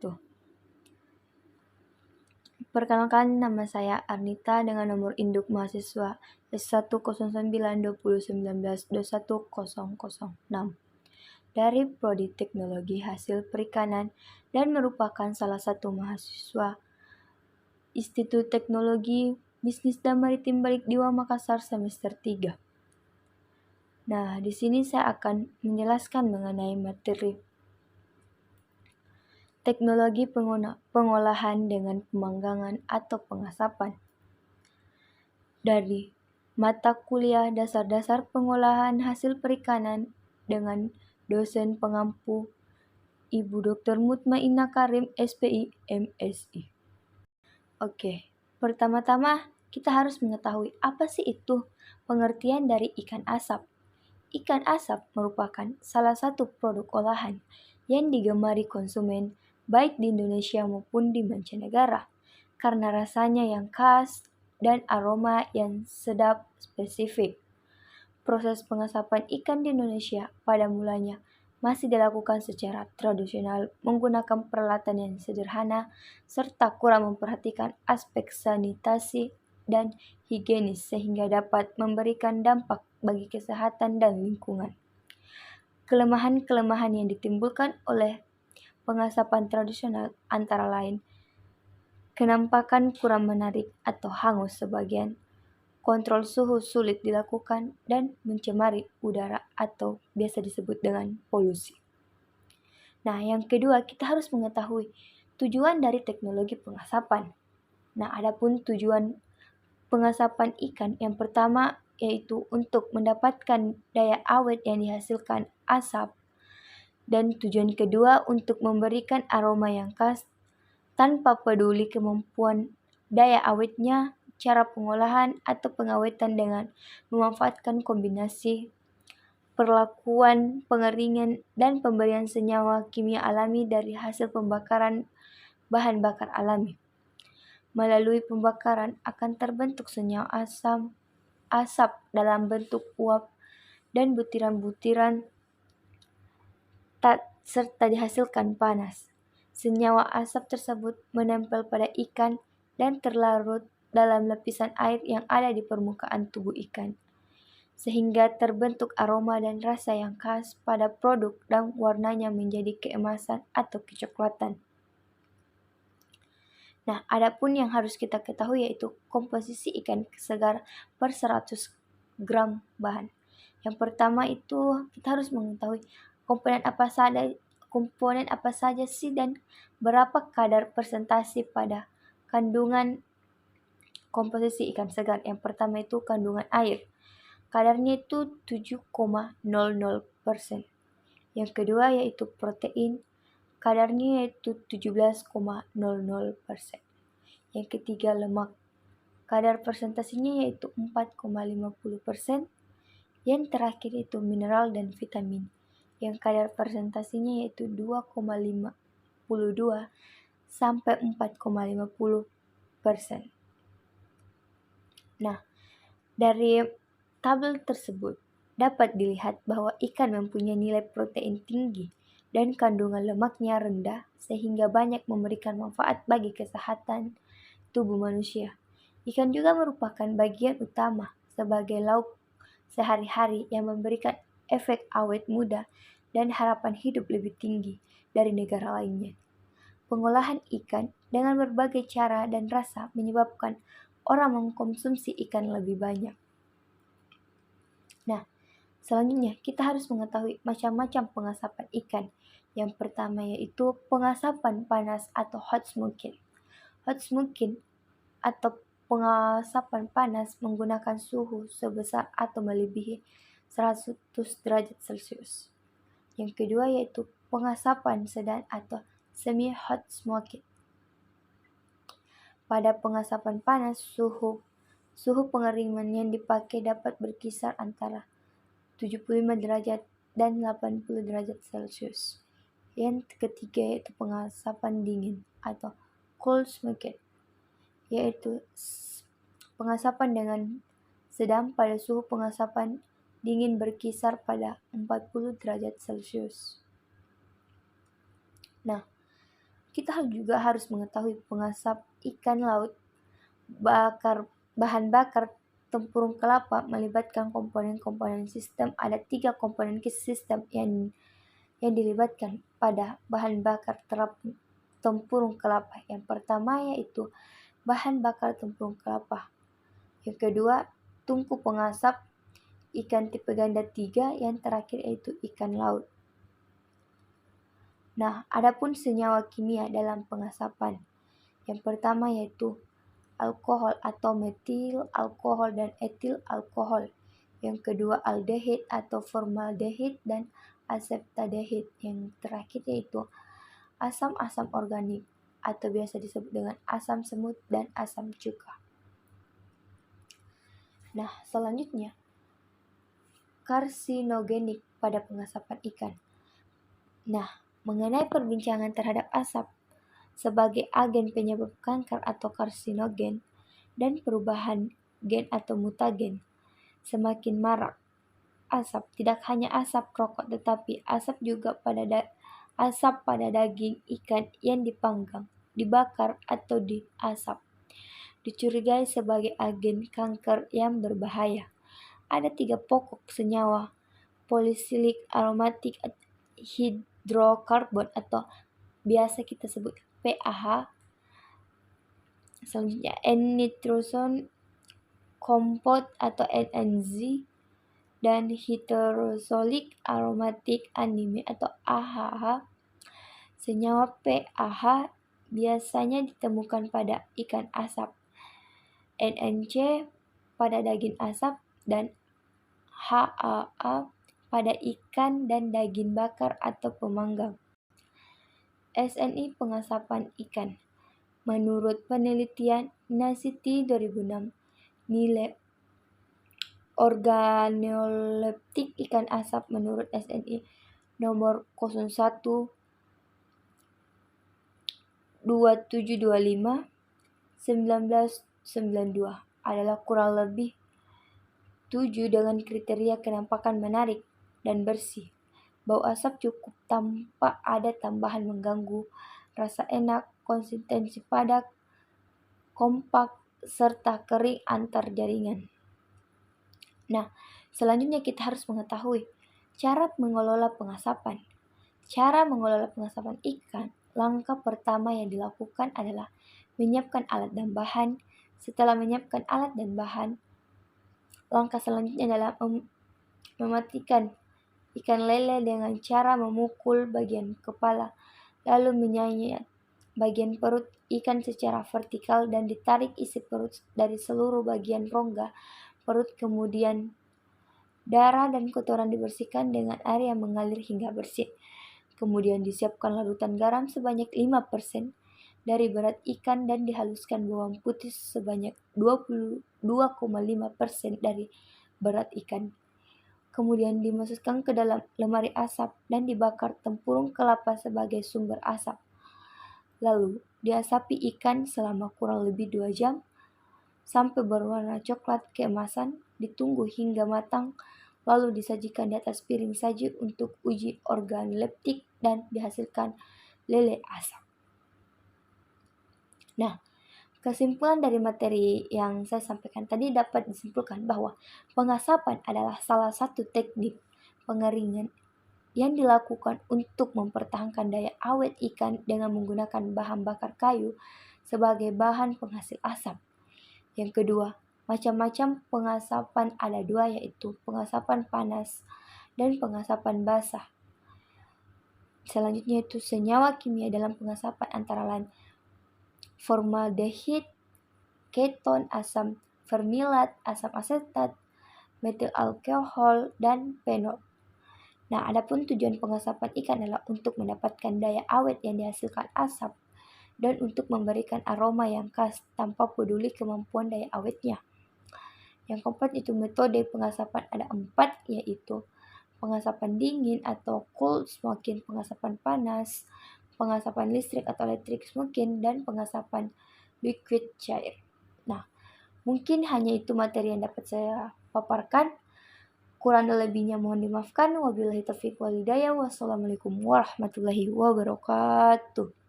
wabarakatuh. Perkenalkan, nama saya Arnita dengan nomor induk mahasiswa S1092019-21006 dari Prodi Teknologi Hasil Perikanan dan merupakan salah satu mahasiswa Institut Teknologi Bisnis dan Maritim Balikdiwa Makassar semester 3. Nah, di sini saya akan menjelaskan mengenai materi teknologi pengolahan dengan pemanggangan atau pengasapan. Dari mata kuliah dasar-dasar pengolahan hasil perikanan dengan dosen pengampu Ibu Dr. Mutmainah Karim, SPI, MSI. Oke, pertama-tama kita harus mengetahui apa sih itu pengertian dari ikan asap. Ikan asap merupakan salah satu produk olahan yang digemari konsumen baik di Indonesia maupun di mancanegara karena rasanya yang khas dan aroma yang sedap spesifik. Proses pengasapan ikan di Indonesia pada mulanya masih dilakukan secara tradisional menggunakan peralatan yang sederhana serta kurang memperhatikan aspek sanitasi dan higienis sehingga dapat memberikan dampak bagi kesehatan dan lingkungan. Kelemahan-kelemahan yang ditimbulkan oleh pengasapan tradisional antara lain kenampakan kurang menarik atau hangus sebagian, kontrol suhu sulit dilakukan, dan mencemari udara atau biasa disebut dengan polusi. Nah, yang kedua kita harus mengetahui tujuan dari teknologi pengasapan. Nah, adapun tujuan pengasapan ikan yang pertama yaitu untuk mendapatkan daya awet yang dihasilkan asap, dan tujuan kedua untuk memberikan aroma yang khas tanpa peduli kemampuan daya awetnya, cara pengolahan atau pengawetan dengan memanfaatkan kombinasi perlakuan, pengeringan, dan pemberian senyawa kimia alami dari hasil pembakaran bahan bakar alami. Melalui pembakaran akan terbentuk senyawa asap dalam bentuk uap dan butiran-butiran serta dihasilkan panas. Senyawa asap tersebut menempel pada ikan dan terlarut dalam lapisan air yang ada di permukaan tubuh ikan, sehingga terbentuk aroma dan rasa yang khas pada produk dan warnanya menjadi keemasan atau kecoklatan. Nah, adapun yang harus kita ketahui yaitu komposisi ikan segar per 100 gram bahan. Yang pertama itu kita harus mengetahui komponen apa saja sih dan berapa kadar persentase pada kandungan komposisi ikan segar. Yang pertama itu kandungan air. Kadarnya itu 7,00%. Yang kedua yaitu protein. Kadarnya yaitu 17,00%. Yang ketiga lemak. Kadar persentasenya yaitu 4,50%. Yang terakhir itu mineral dan vitamin, yang kadar persentasenya yaitu 2,52 sampai 4,50%. Nah, dari tabel tersebut dapat dilihat bahwa ikan mempunyai nilai protein tinggi dan kandungan lemaknya rendah sehingga banyak memberikan manfaat bagi kesehatan tubuh manusia. Ikan juga merupakan bagian utama sebagai lauk sehari-hari yang memberikan efek awet muda dan harapan hidup lebih tinggi dari negara lainnya. Pengolahan ikan dengan berbagai cara dan rasa menyebabkan orang mengkonsumsi ikan lebih banyak. Nah, selanjutnya kita harus mengetahui macam-macam pengasapan ikan. Yang pertama yaitu pengasapan panas atau hot smoking. Hot smoking atau pengasapan panas menggunakan suhu sebesar atau melebihi 100 derajat Celcius. Yang kedua yaitu pengasapan sedang atau semi-hot smoking. Pada pengasapan panas, suhu pengeringan yang dipakai dapat berkisar antara 75 derajat dan 80 derajat Celcius. Yang ketiga yaitu pengasapan dingin atau cold smoking, yaitu pengasapan dengan sedang pada suhu pengasapan dingin berkisar pada 40 derajat Celcius. Nah, Kita juga harus mengetahui pengasap ikan laut bahan bakar tempurung kelapa melibatkan komponen-komponen sistem. Ada 3 komponen sistem yang dilibatkan pada bahan bakar tempurung kelapa. Yang pertama yaitu bahan bakar tempurung kelapa. Yang kedua, tungku pengasap ikan tipe ganda 3, yang terakhir yaitu ikan laut. Nah, adapun senyawa kimia dalam pengasapan. Yang pertama yaitu alkohol atau metil alkohol dan etil alkohol. Yang kedua aldehid atau formaldehid dan aseptadehid. Yang terakhir yaitu asam-asam organik atau biasa disebut dengan asam semut dan asam cuka. Nah, selanjutnya karsinogenik pada pengasapan ikan. Nah, mengenai perbincangan terhadap asap sebagai agen penyebab kanker atau karsinogen dan perubahan gen atau mutagen semakin marak. Asap tidak hanya asap rokok, tetapi asap juga asap pada daging ikan yang dipanggang, dibakar atau diasap dicurigai sebagai agen kanker yang berbahaya. Ada 3 pokok senyawa polisilik aromatik hidrokarbon atau biasa kita sebut PAH. Selanjutnya N-nitroson compound atau NNZ dan heterosolik aromatic amine atau AHA. Senyawa PAH biasanya ditemukan pada ikan asap, NNC pada daging asap, dan HAA pada ikan dan daging bakar atau pemanggang. SNI pengasapan ikan. Menurut penelitian NACITY 2006, nilai organoleptik ikan asap menurut SNI nomor 01 2725 1992 adalah kurang lebih 7 dengan kriteria kenampakan menarik dan bersih. Bau asap cukup tanpa ada tambahan mengganggu, rasa enak, konsistensi padat, kompak, serta kering antar jaringan. Nah, selanjutnya kita harus mengetahui cara mengelola pengasapan. Cara mengelola pengasapan ikan, langkah pertama yang dilakukan adalah menyiapkan alat dan bahan. Setelah menyiapkan alat dan bahan, langkah selanjutnya adalah mematikan ikan lele dengan cara memukul bagian kepala, lalu menyayat bagian perut ikan secara vertikal dan ditarik isi perut dari seluruh bagian rongga perut. Kemudian darah dan kotoran dibersihkan dengan air yang mengalir hingga bersih. Kemudian disiapkan larutan garam sebanyak 5% dari berat ikan dan dihaluskan bawang putih sebanyak 22,5% dari berat ikan. Kemudian dimasukkan ke dalam lemari asap dan dibakar tempurung kelapa sebagai sumber asap. Lalu diasapi ikan selama kurang lebih 2 jam sampai berwarna coklat keemasan, ditunggu hingga matang, lalu disajikan di atas piring saji untuk uji organoleptik dan dihasilkan lele asap. Nah, kesimpulan dari materi yang saya sampaikan tadi dapat disimpulkan bahwa pengasapan adalah salah satu teknik pengeringan yang dilakukan untuk mempertahankan daya awet ikan dengan menggunakan bahan bakar kayu sebagai bahan penghasil asap. Yang kedua, macam-macam pengasapan ada 2, yaitu pengasapan panas dan pengasapan basah. Selanjutnya itu senyawa kimia dalam pengasapan antara lain formaldehid, keton, asam fermilat, asam asetat, metil alkohol, dan fenol. Nah, adapun tujuan pengasapan ikan adalah untuk mendapatkan daya awet yang dihasilkan asap dan untuk memberikan aroma yang khas tanpa peduli kemampuan daya awetnya. Yang keempat itu metode pengasapan ada 4, yaitu pengasapan dingin atau cold smoking, pengasapan panas, pengasapan listrik atau electric smoking, dan pengasapan liquid cair. Nah, mungkin hanya itu materi yang dapat saya paparkan. Kurang dan lebihnya mohon dimaafkan. Wabillahi taufiq wal hidayah. Wassalamualaikum warahmatullahi wabarakatuh.